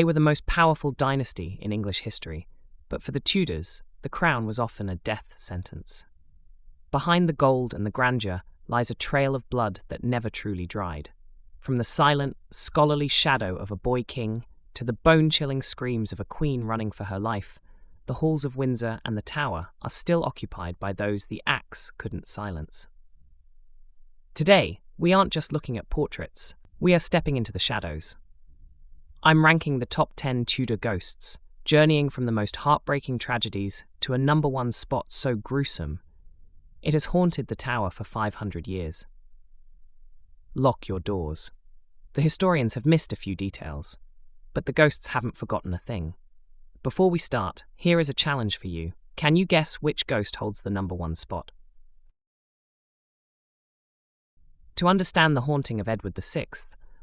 They were the most powerful dynasty in English history, but for the Tudors, the crown was often a death sentence. Behind the gold and the grandeur lies a trail of blood that never truly dried. From the silent, scholarly shadow of a boy king to the bone-chilling screams of a queen running for her life, the halls of Windsor and the Tower are still occupied by those the axe couldn't silence. Today, we aren't just looking at portraits, we are stepping into the shadows. I'm ranking the top 10 Tudor ghosts, journeying from the most heartbreaking tragedies to a #1 spot so gruesome, it has haunted the Tower for 500 years. Lock your doors. The historians have missed a few details, but the ghosts haven't forgotten a thing. Before we start, here is a challenge for you. Can you guess which ghost holds the #1 spot? To understand the haunting of Edward VI,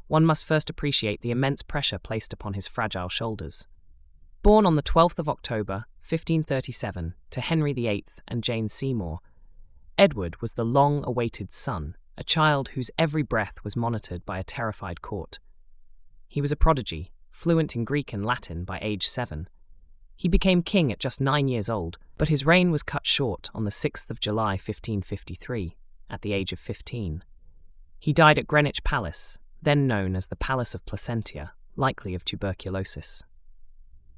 one must first appreciate the immense pressure placed upon his fragile shoulders. Born on the 12th of October, 1537, to Henry VIII and Jane Seymour, Edward was the long-awaited son, a child whose every breath was monitored by a terrified court. He was a prodigy, fluent in Greek and Latin by age 7. He became king at just 9 years old, but his reign was cut short on the 6th of July 1553, at the age of 15. He died at Greenwich Palace, then known as the Palace of Placentia, likely of tuberculosis.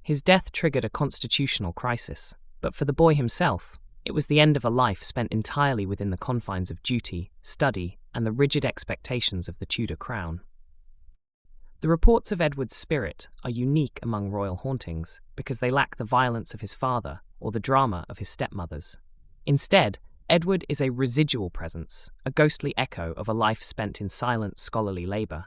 His death triggered a constitutional crisis, but for the boy himself, it was the end of a life spent entirely within the confines of duty, study, and the rigid expectations of the Tudor crown. The reports of Edward's spirit are unique among royal hauntings because they lack the violence of his father or the drama of his stepmothers. Instead, Edward is a residual presence, a ghostly echo of a life spent in silent scholarly labour.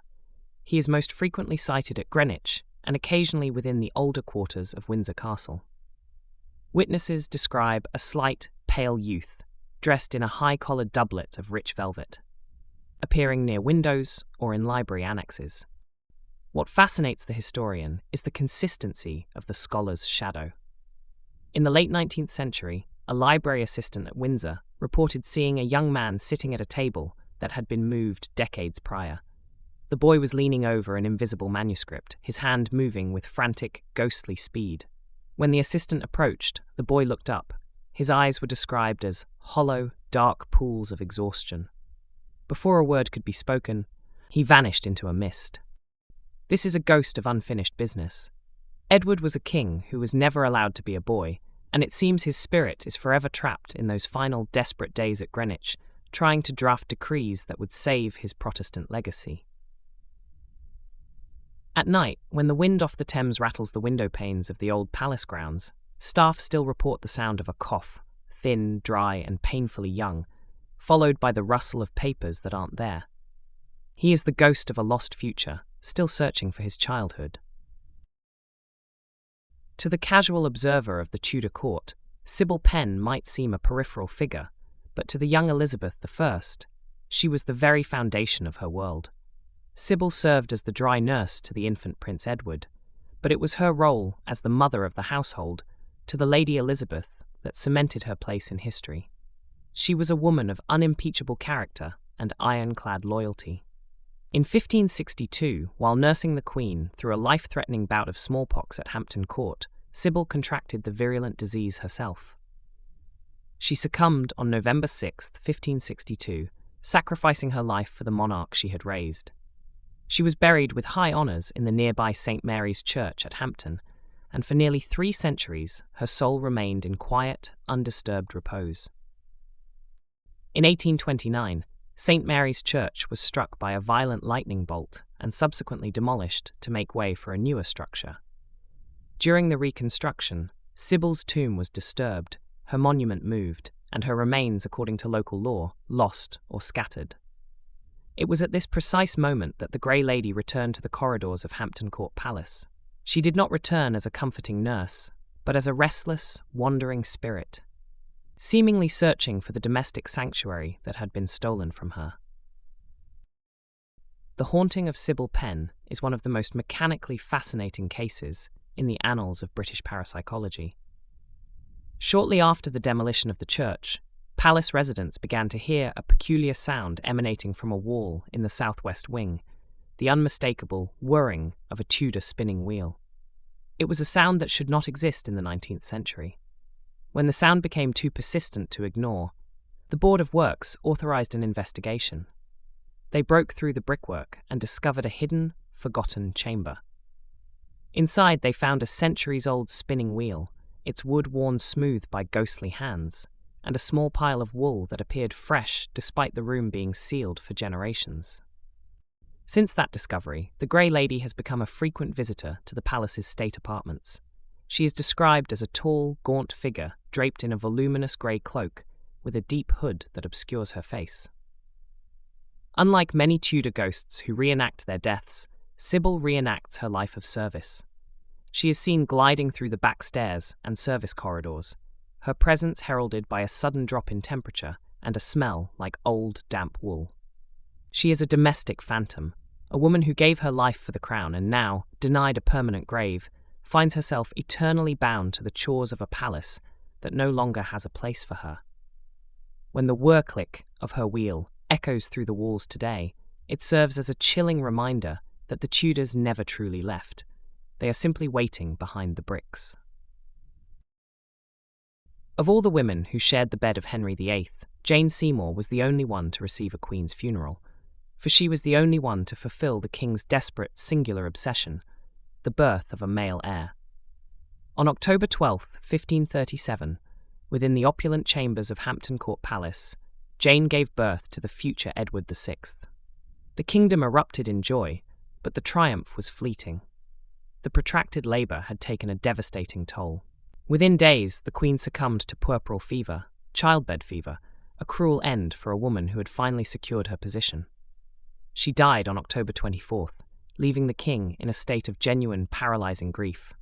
He is most frequently sighted at Greenwich and occasionally within the older quarters of Windsor Castle. Witnesses describe a slight, pale youth, dressed in a high-collared doublet of rich velvet, appearing near windows or in library annexes. What fascinates the historian is the consistency of the scholar's shadow. In the late 19th century, a library assistant at Windsor reported seeing a young man sitting at a table that had been moved decades prior. The boy was leaning over an invisible manuscript, his hand moving with frantic, ghostly speed. When the assistant approached, the boy looked up. His eyes were described as hollow, dark pools of exhaustion. Before a word could be spoken, he vanished into a mist. This is a ghost of unfinished business. Edward was a king who was never allowed to be a boy, and it seems his spirit is forever trapped in those final desperate days at Greenwich, trying to draft decrees that would save his Protestant legacy. At night, when the wind off the Thames rattles the window panes of the old palace grounds, staff still report the sound of a cough, thin, dry, and painfully young, followed by the rustle of papers that aren't there. He is the ghost of a lost future, still searching for his childhood. To the casual observer of the Tudor court, Sybil Penn might seem a peripheral figure, but to the young Elizabeth I, she was the very foundation of her world. Sybil served as the dry nurse to the infant Prince Edward, but it was her role as the mother of the household to the Lady Elizabeth that cemented her place in history. She was a woman of unimpeachable character and ironclad loyalty. In 1562, while nursing the Queen through a life-threatening bout of smallpox at Hampton Court, Sybil contracted the virulent disease herself. She succumbed on November 6, 1562, sacrificing her life for the monarch she had raised. She was buried with high honours in the nearby St. Mary's Church at Hampton, and for nearly 3 centuries her soul remained in quiet, undisturbed repose. In 1829, St. Mary's Church was struck by a violent lightning bolt and subsequently demolished to make way for a newer structure. During the reconstruction, Sybil's tomb was disturbed, her monument moved, and her remains, according to local law, lost or scattered. It was at this precise moment that the Grey Lady returned to the corridors of Hampton Court Palace. She did not return as a comforting nurse, but as a restless, wandering spirit, seemingly searching for the domestic sanctuary that had been stolen from her. The haunting of Sybil Penn is one of the most mechanically fascinating cases in the annals of British parapsychology. Shortly after the demolition of the church, palace residents began to hear a peculiar sound emanating from a wall in the southwest wing, the unmistakable whirring of a Tudor spinning wheel. It was a sound that should not exist in the 19th century. When the sound became too persistent to ignore, the Board of Works authorized an investigation. They broke through the brickwork and discovered a hidden, forgotten chamber. Inside, they found a centuries-old spinning wheel, its wood worn smooth by ghostly hands, and a small pile of wool that appeared fresh despite the room being sealed for generations. Since that discovery, the Grey Lady has become a frequent visitor to the palace's state apartments. She is described as a tall, gaunt figure draped in a voluminous grey cloak with a deep hood that obscures her face. Unlike many Tudor ghosts who reenact their deaths, Sybil reenacts her life of service. She is seen gliding through the back stairs and service corridors, her presence heralded by a sudden drop in temperature and a smell like old, damp wool. She is a domestic phantom, a woman who gave her life for the crown and now, denied a permanent grave, finds herself eternally bound to the chores of a palace that no longer has a place for her. When the whir-click of her wheel echoes through the walls today, it serves as a chilling reminder that the Tudors never truly left. They are simply waiting behind the bricks. Of all the women who shared the bed of Henry VIII, Jane Seymour was the only one to receive a queen's funeral, for she was the only one to fulfill the king's desperate, singular obsession, the birth of a male heir. On October 12, 1537, within the opulent chambers of Hampton Court Palace, Jane gave birth to the future Edward VI. The kingdom erupted in joy, but the triumph was fleeting. The protracted labour had taken a devastating toll. Within days, the Queen succumbed to puerperal fever, childbed fever, a cruel end for a woman who had finally secured her position. She died on October 24th, leaving the King in a state of genuine, paralysing grief.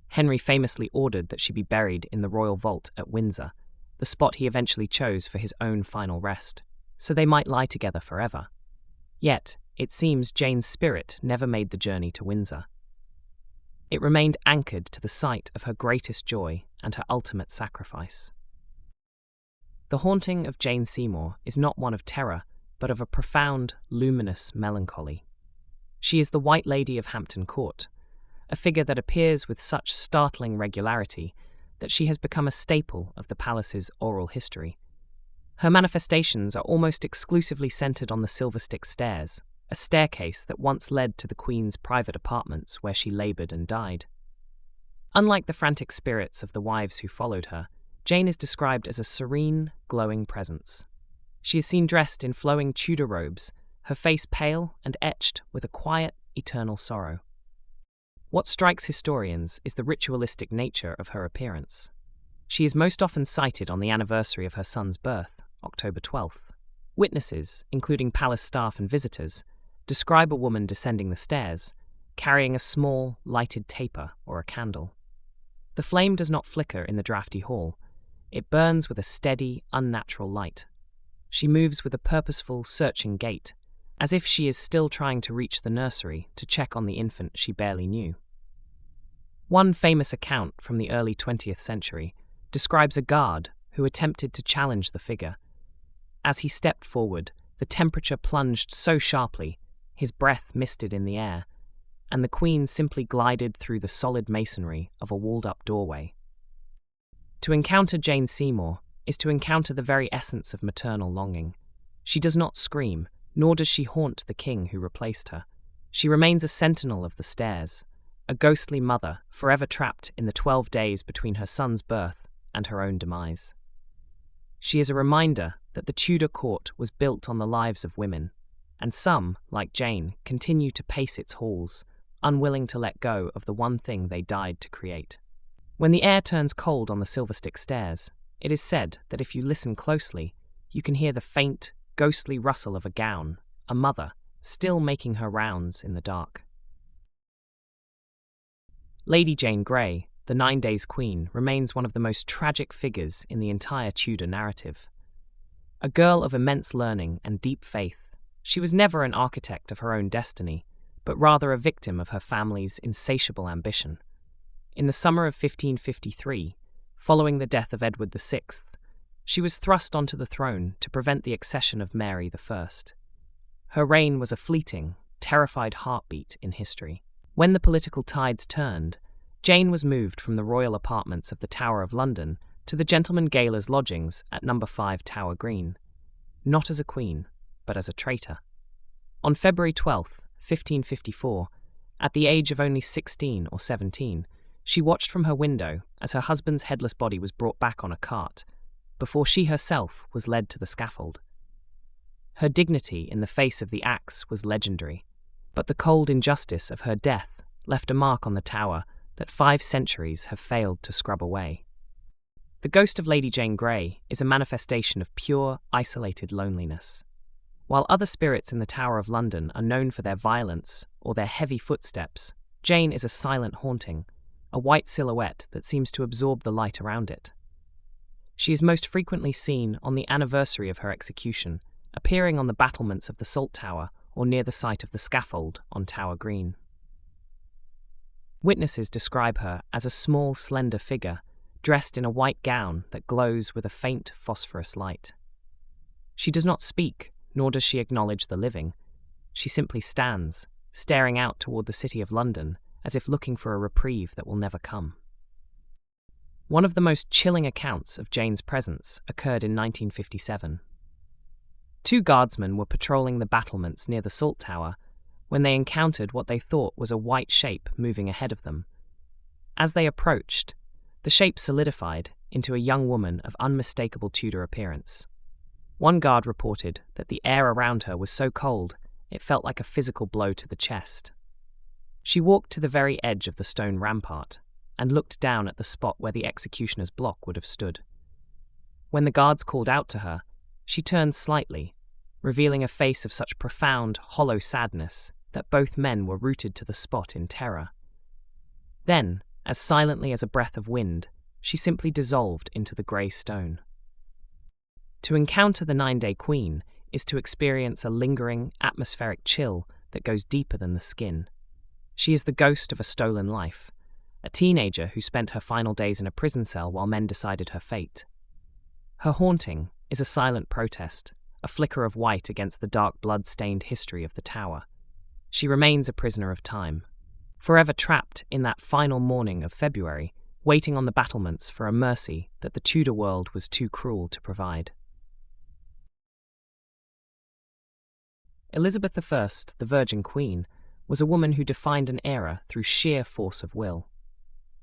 Henry famously ordered that she be buried in the royal vault at Windsor, the spot he eventually chose for his own final rest, so they might lie together forever. Yet, it seems Jane's spirit never made the journey to Windsor. It remained anchored to the site of her greatest joy and her ultimate sacrifice. The haunting of Jane Seymour is not one of terror, but of a profound, luminous melancholy. She is the White Lady of Hampton Court, a figure that appears with such startling regularity that she has become a staple of the palace's oral history. Her manifestations are almost exclusively centred on the Silverstick Stairs, a staircase that once led to the Queen's private apartments where she laboured and died. Unlike the frantic spirits of the wives who followed her, Jane is described as a serene, glowing presence. She is seen dressed in flowing Tudor robes, her face pale and etched with a quiet, eternal sorrow. What strikes historians is the ritualistic nature of her appearance. She is most often cited on the anniversary of her son's birth, October 12th. Witnesses, including palace staff and visitors, describe a woman descending the stairs, carrying a small, lighted taper or a candle. The flame does not flicker in the drafty hall. It burns with a steady, unnatural light. She moves with a purposeful, searching gait, as if she is still trying to reach the nursery to check on the infant she barely knew. One famous account from the early 20th century describes a guard who attempted to challenge the figure. As he stepped forward, the temperature plunged so sharply, his breath misted in the air, and the Queen simply glided through the solid masonry of a walled-up doorway. To encounter Jane Seymour is to encounter the very essence of maternal longing. She does not scream, nor does she haunt the king who replaced her. She remains a sentinel of the stairs, a ghostly mother forever trapped in the 12 days between her son's birth and her own demise. She is a reminder that the Tudor court was built on the lives of women, and some, like Jane, continue to pace its halls, unwilling to let go of the one thing they died to create. When the air turns cold on the Silverstick Stairs, it is said that if you listen closely, you can hear the faint, ghostly rustle of a gown, a mother, still making her rounds in the dark. Lady Jane Grey, the 9 Days Queen, remains one of the most tragic figures in the entire Tudor narrative. A girl of immense learning and deep faith, she was never an architect of her own destiny, but rather a victim of her family's insatiable ambition. In the summer of 1553, following the death of Edward VI, she was thrust onto the throne to prevent the accession of Mary I. Her reign was a fleeting, terrified heartbeat in history. When the political tides turned, Jane was moved from the royal apartments of the Tower of London to the gentleman gaoler's lodgings at No. 5 Tower Green, not as a queen, but as a traitor. On February 12, 1554, at the age of only 16 or 17, she watched from her window as her husband's headless body was brought back on a cart, before she herself was led to the scaffold. Her dignity in the face of the axe was legendary, but the cold injustice of her death left a mark on the tower that 5 centuries have failed to scrub away. The ghost of Lady Jane Grey is a manifestation of pure, isolated loneliness. While other spirits in the Tower of London are known for their violence or their heavy footsteps, Jane is a silent haunting, a white silhouette that seems to absorb the light around it. She is most frequently seen on the anniversary of her execution, appearing on the battlements of the Salt Tower or near the site of the scaffold on Tower Green. Witnesses describe her as a small, slender figure, dressed in a white gown that glows with a faint phosphorus light. She does not speak, nor does she acknowledge the living. She simply stands, staring out toward the City of London, as if looking for a reprieve that will never come. One of the most chilling accounts of Jane's presence occurred in 1957. 2 guardsmen were patrolling the battlements near the Salt Tower when they encountered what they thought was a white shape moving ahead of them. As they approached, the shape solidified into a young woman of unmistakable Tudor appearance. One guard reported that the air around her was so cold it felt like a physical blow to the chest. She walked to the very edge of the stone rampart and looked down at the spot where the executioner's block would have stood. When the guards called out to her, she turned slightly, revealing a face of such profound, hollow sadness that both men were rooted to the spot in terror. Then, as silently as a breath of wind, she simply dissolved into the grey stone. To encounter the 9-day queen is to experience a lingering, atmospheric chill that goes deeper than the skin. She is the ghost of a stolen life, a teenager who spent her final days in a prison cell while men decided her fate. Her haunting is a silent protest, a flicker of white against the dark blood-stained history of the tower. She remains a prisoner of time, forever trapped in that final morning of February, waiting on the battlements for a mercy that the Tudor world was too cruel to provide. Elizabeth I, the Virgin Queen, was a woman who defined an era through sheer force of will.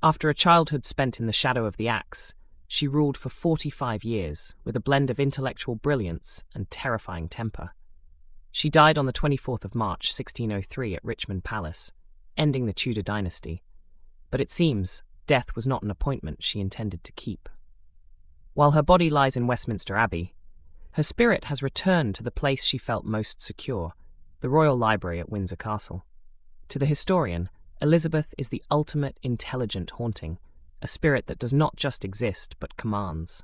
After a childhood spent in the shadow of the axe, she ruled for 45 years with a blend of intellectual brilliance and terrifying temper. She died on the 24th of March 1603 at Richmond Palace, ending the Tudor dynasty, but it seems death was not an appointment she intended to keep. While her body lies in Westminster Abbey, her spirit has returned to the place she felt most secure, the Royal Library at Windsor Castle. To the historian, Elizabeth is the ultimate intelligent haunting, a spirit that does not just exist but commands.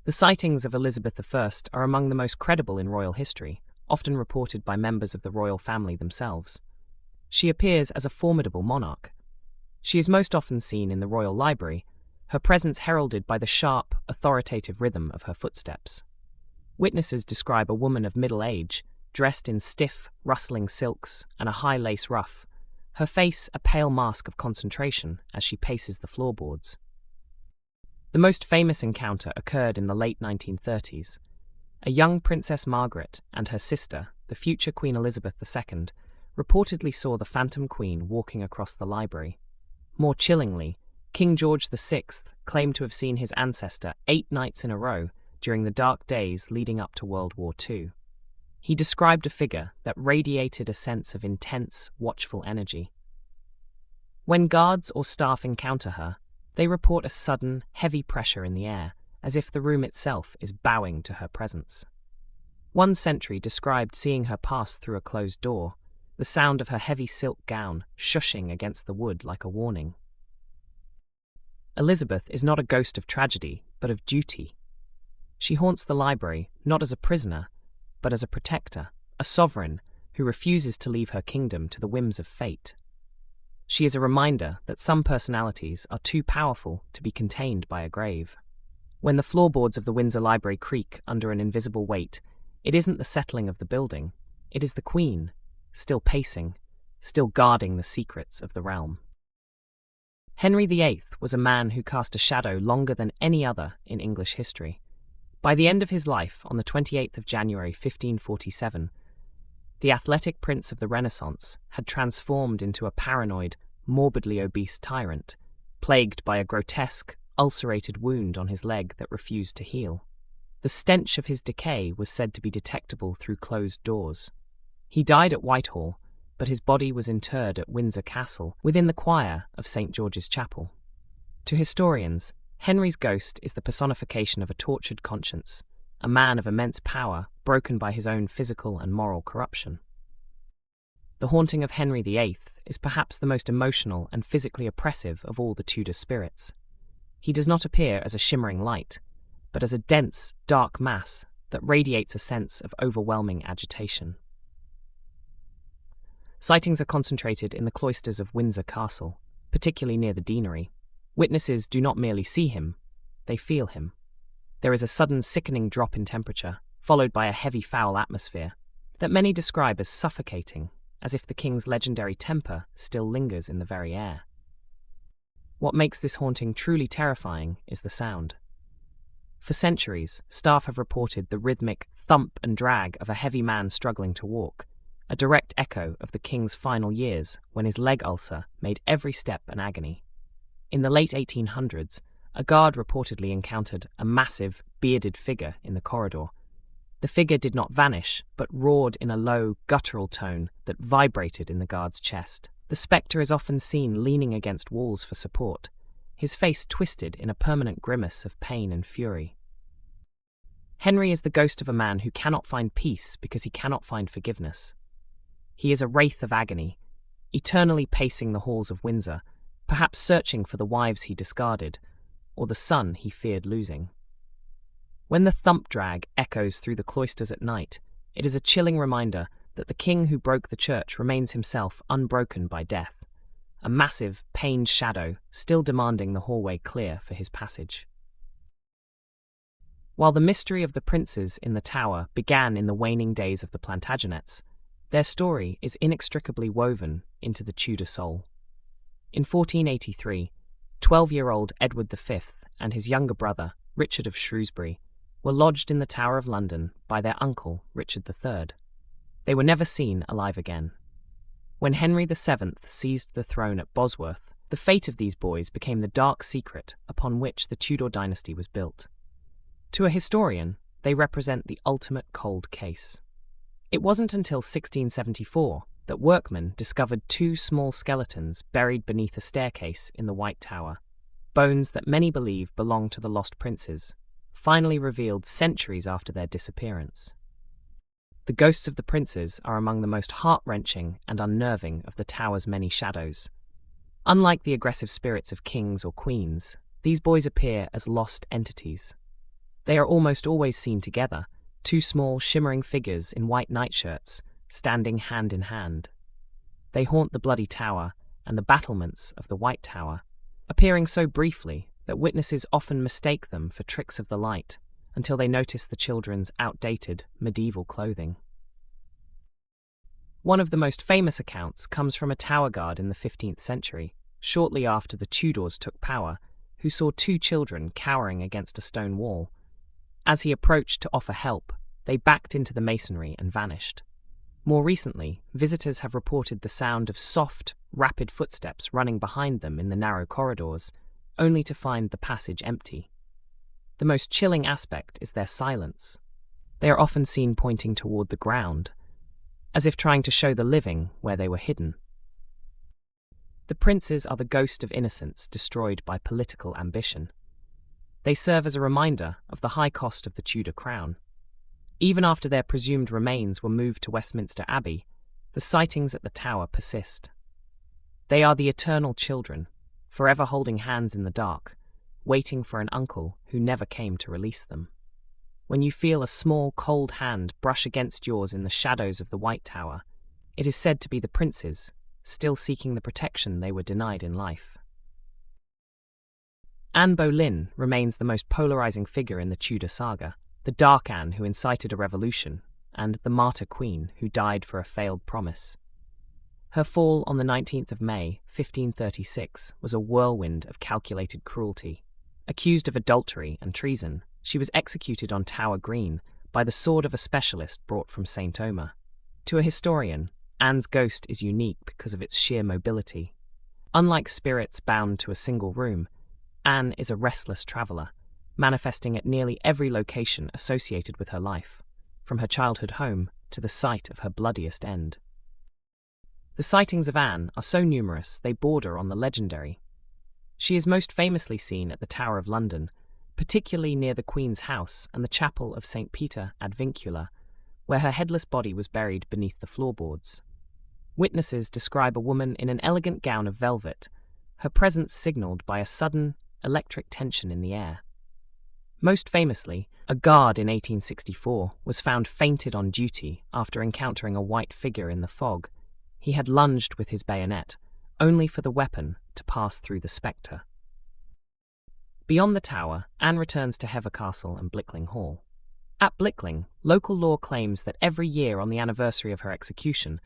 The sightings of Elizabeth I are among the most credible in royal history, often reported by members of the royal family themselves. She appears as a formidable monarch. She is most often seen in the Royal Library, her presence heralded by the sharp, authoritative rhythm of her footsteps. Witnesses describe a woman of middle age, dressed in stiff, rustling silks and a high lace ruff, her face a pale mask of concentration as she paces the floorboards. The most famous encounter occurred in the late 1930s. A young Princess Margaret and her sister, the future Queen Elizabeth II, reportedly saw the Phantom Queen walking across the library. More chillingly, King George VI claimed to have seen his ancestor 8 nights in a row during the dark days leading up to World War II. He described a figure that radiated a sense of intense, watchful energy. When guards or staff encounter her, they report a sudden, heavy pressure in the air, as if the room itself is bowing to her presence. One sentry described seeing her pass through a closed door, the sound of her heavy silk gown shushing against the wood like a warning. Elizabeth is not a ghost of tragedy, but of duty. She haunts the library not as a prisoner, but as a protector, a sovereign who refuses to leave her kingdom to the whims of fate. She is a reminder that some personalities are too powerful to be contained by a grave. When the floorboards of the Windsor Library creak under an invisible weight, it isn't the settling of the building, it is the Queen, still pacing, still guarding the secrets of the realm. Henry VIII was a man who cast a shadow longer than any other in English history. By the end of his life, on the 28th of January 1547, the athletic prince of the Renaissance had transformed into a paranoid, morbidly obese tyrant, plagued by a grotesque, ulcerated wound on his leg that refused to heal. The stench of his decay was said to be detectable through closed doors. He died at Whitehall, but his body was interred at Windsor Castle within the choir of St. George's Chapel. To historians, Henry's ghost is the personification of a tortured conscience, a man of immense power broken by his own physical and moral corruption. The haunting of Henry VIII is perhaps the most emotional and physically oppressive of all the Tudor spirits. He does not appear as a shimmering light, but as a dense, dark mass that radiates a sense of overwhelming agitation. Sightings are concentrated in the cloisters of Windsor Castle, particularly near the deanery. Witnesses do not merely see him, they feel him. There is a sudden sickening drop in temperature, followed by a heavy foul atmosphere, that many describe as suffocating, as if the king's legendary temper still lingers in the very air. What makes this haunting truly terrifying is the sound. For centuries, staff have reported the rhythmic thump and drag of a heavy man struggling to walk, a direct echo of the king's final years when his leg ulcer made every step an agony. In the late 1800s, a guard reportedly encountered a massive, bearded figure in the corridor. The figure did not vanish, but roared in a low, guttural tone that vibrated in the guard's chest. The spectre is often seen leaning against walls for support, his face twisted in a permanent grimace of pain and fury. Henry is the ghost of a man who cannot find peace because he cannot find forgiveness. He is a wraith of agony, eternally pacing the halls of Windsor, perhaps searching for the wives he discarded, or the son he feared losing. When the thump drag echoes through the cloisters at night, it is a chilling reminder that the king who broke the church remains himself unbroken by death, a massive, pained shadow still demanding the hallway clear for his passage. While the mystery of the princes in the Tower began in the waning days of the Plantagenets, their story is inextricably woven into the Tudor soul. In 1483, 12-year-old Edward V and his younger brother, Richard of Shrewsbury, were lodged in the Tower of London by their uncle, Richard III. They were never seen alive again. When Henry VII seized the throne at Bosworth, the fate of these boys became the dark secret upon which the Tudor dynasty was built. To a historian, they represent the ultimate cold case. It wasn't until 1674 that workmen discovered two small skeletons buried beneath a staircase in the White Tower, bones that many believe belonged to the lost princes, finally revealed centuries after their disappearance. The ghosts of the princes are among the most heart-wrenching and unnerving of the Tower's many shadows. Unlike the aggressive spirits of kings or queens, these boys appear as lost entities. They are almost always seen together, two small, shimmering figures in white nightshirts, standing hand in hand. They haunt the Bloody Tower and the battlements of the White Tower, appearing so briefly that witnesses often mistake them for tricks of the light until they notice the children's outdated medieval clothing. One of the most famous accounts comes from a tower guard in the 15th century, shortly after the Tudors took power, who saw two children cowering against a stone wall. As he approached to offer help, they backed into the masonry and vanished. More recently, visitors have reported the sound of soft, rapid footsteps running behind them in the narrow corridors, only to find the passage empty. The most chilling aspect is their silence. They are often seen pointing toward the ground, as if trying to show the living where they were hidden. The princes are the ghost of innocence destroyed by political ambition. They serve as a reminder of the high cost of the Tudor crown. Even after their presumed remains were moved to Westminster Abbey, the sightings at the Tower persist. They are the eternal children, forever holding hands in the dark, waiting for an uncle who never came to release them. When you feel a small, cold hand brush against yours in the shadows of the White Tower, it is said to be the princes, still seeking the protection they were denied in life. Anne Boleyn remains the most polarizing figure in the Tudor saga, the Dark Anne who incited a revolution, and the Martyr Queen who died for a failed promise. Her fall on the 19th of May, 1536, was a whirlwind of calculated cruelty. Accused of adultery and treason, she was executed on Tower Green by the sword of a specialist brought from St. Omer. To a historian, Anne's ghost is unique because of its sheer mobility. Unlike spirits bound to a single room, Anne is a restless traveller, manifesting at nearly every location associated with her life, from her childhood home to the site of her bloodiest end. The sightings of Anne are so numerous they border on the legendary. She is most famously seen at the Tower of London, particularly near the Queen's house and the chapel of St. Peter ad Vincula, where her headless body was buried beneath the floorboards. Witnesses describe a woman in an elegant gown of velvet, her presence signalled by a sudden, electric tension in the air. Most famously, a guard in 1864 was found fainted on duty after encountering a white figure in the fog. He had lunged with his bayonet, only for the weapon to pass through the spectre. Beyond the tower, Anne returns to Hever Castle and Blickling Hall. At Blickling, local law claims that every year on the anniversary of her execution,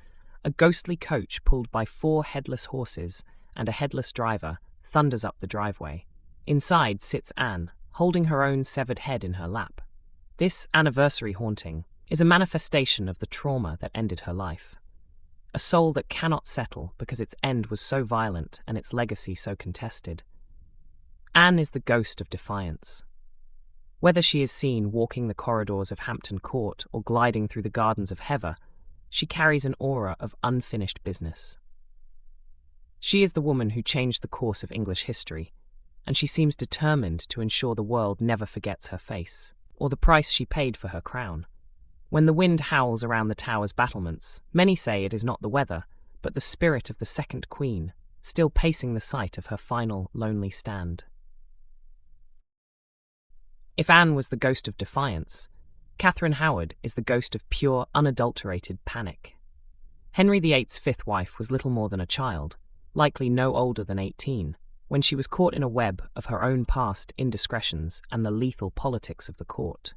a ghostly coach pulled by 4 headless horses and a headless driver thunders up the driveway. Inside sits Anne, holding her own severed head in her lap. This anniversary haunting is a manifestation of the trauma that ended her life. A soul that cannot settle because its end was so violent and its legacy so contested. Anne is the ghost of defiance. Whether she is seen walking the corridors of Hampton Court or gliding through the gardens of Hever, she carries an aura of unfinished business. She is the woman who changed the course of English history, and she seems determined to ensure the world never forgets her face, or the price she paid for her crown. When the wind howls around the tower's battlements, many say it is not the weather, but the spirit of the second queen, still pacing the site of her final, lonely stand. If Anne was the ghost of defiance, Catherine Howard is the ghost of pure, unadulterated panic. Henry VIII's fifth wife was little more than a child, likely no older than 18, when she was caught in a web of her own past indiscretions and the lethal politics of the court.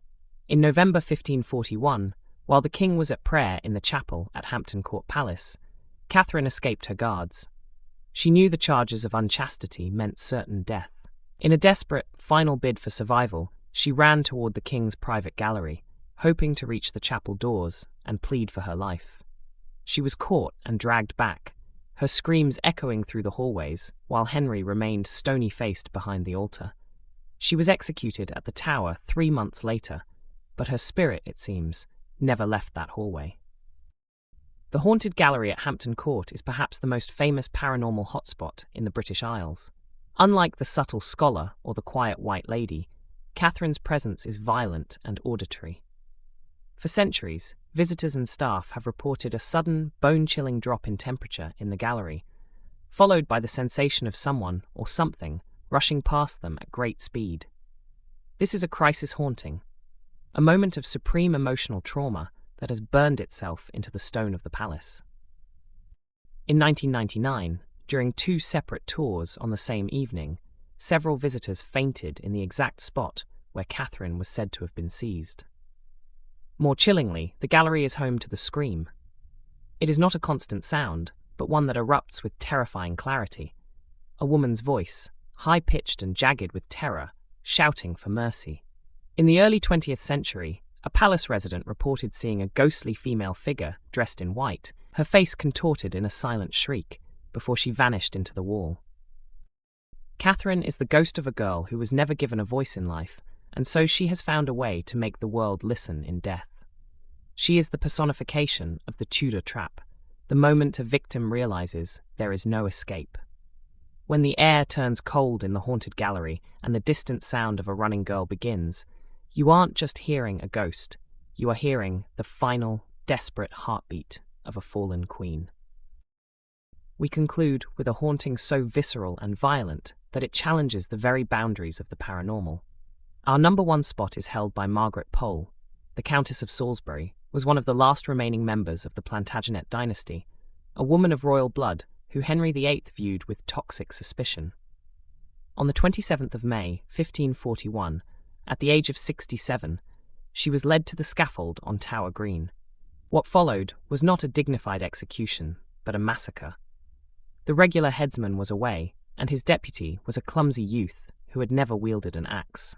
In November 1541, while the king was at prayer in the chapel at Hampton Court Palace, Catherine escaped her guards. She knew the charges of unchastity meant certain death. In a desperate, final bid for survival, she ran toward the king's private gallery, hoping to reach the chapel doors and plead for her life. She was caught and dragged back, her screams echoing through the hallways, while Henry remained stony-faced behind the altar. She was executed at the Tower 3 months later, but her spirit, it seems, never left that hallway. The haunted gallery at Hampton Court is perhaps the most famous paranormal hotspot in the British Isles. Unlike the subtle scholar or the quiet white lady, Catherine's presence is violent and auditory. For centuries, visitors and staff have reported a sudden, bone-chilling drop in temperature in the gallery, followed by the sensation of someone or something rushing past them at great speed. This is a crisis haunting, a moment of supreme emotional trauma that has burned itself into the stone of the palace. In 1999, during 2 separate tours on the same evening, several visitors fainted in the exact spot where Catherine was said to have been seized. More chillingly, the gallery is home to the scream. It is not a constant sound, but one that erupts with terrifying clarity. A woman's voice, high-pitched and jagged with terror, shouting for mercy. In the early 20th century, a palace resident reported seeing a ghostly female figure dressed in white, her face contorted in a silent shriek, before she vanished into the wall. Catherine is the ghost of a girl who was never given a voice in life, and so she has found a way to make the world listen in death. She is the personification of the Tudor trap, the moment a victim realizes there is no escape. When the air turns cold in the haunted gallery and the distant sound of a running girl begins, you aren't just hearing a ghost, you are hearing the final, desperate heartbeat of a fallen queen. We conclude with a haunting so visceral and violent that it challenges the very boundaries of the paranormal. Our number 1 spot is held by Margaret Pole. The Countess of Salisbury was one of the last remaining members of the Plantagenet dynasty, a woman of royal blood who Henry VIII viewed with toxic suspicion. On the 27th of May, 1541, at the age of 67, she was led to the scaffold on Tower Green. What followed was not a dignified execution, but a massacre. The regular headsman was away, and his deputy was a clumsy youth who had never wielded an axe.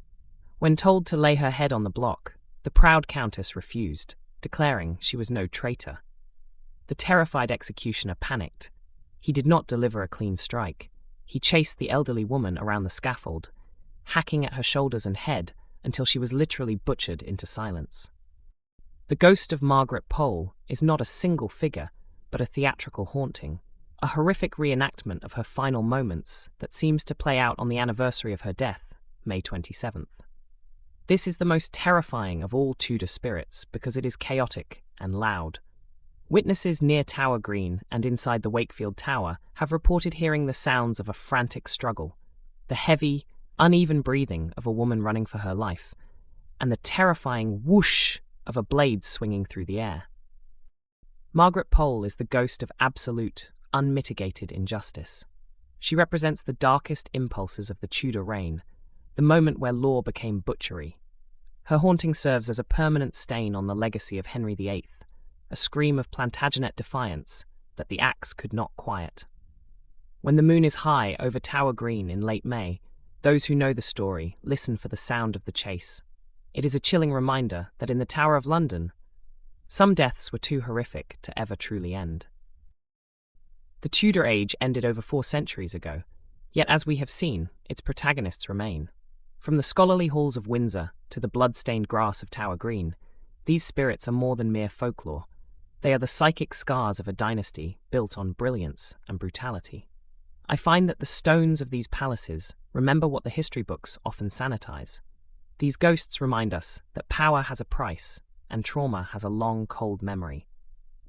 When told to lay her head on the block, the proud countess refused, declaring she was no traitor. The terrified executioner panicked. He did not deliver a clean strike. He chased the elderly woman around the scaffold, hacking at her shoulders and head until she was literally butchered into silence. The ghost of Margaret Pole is not a single figure, but a theatrical haunting, a horrific reenactment of her final moments that seems to play out on the anniversary of her death, May 27th. This is the most terrifying of all Tudor spirits because it is chaotic and loud. Witnesses near Tower Green and inside the Wakefield Tower have reported hearing the sounds of a frantic struggle, the heavy, uneven breathing of a woman running for her life, and the terrifying whoosh of a blade swinging through the air. Margaret Pole is the ghost of absolute, unmitigated injustice. She represents the darkest impulses of the Tudor reign, the moment where law became butchery. Her haunting serves as a permanent stain on the legacy of Henry VIII, a scream of Plantagenet defiance that the axe could not quiet. When the moon is high over Tower Green in late May, those who know the story listen for the sound of the chase. It is a chilling reminder that in the Tower of London, some deaths were too horrific to ever truly end. The Tudor age ended over 4 centuries ago, yet as we have seen, its protagonists remain. From the scholarly halls of Windsor to the blood-stained grass of Tower Green, these spirits are more than mere folklore. They are the psychic scars of a dynasty built on brilliance and brutality. I find that the stones of these palaces remember what the history books often sanitize. These ghosts remind us that power has a price and trauma has a long, cold memory.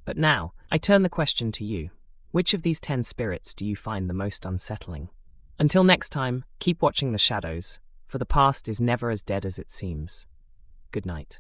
But now, I turn the question to you. Which of these 10 spirits do you find the most unsettling? Until next time, keep watching the shadows, for the past is never as dead as it seems. Good night.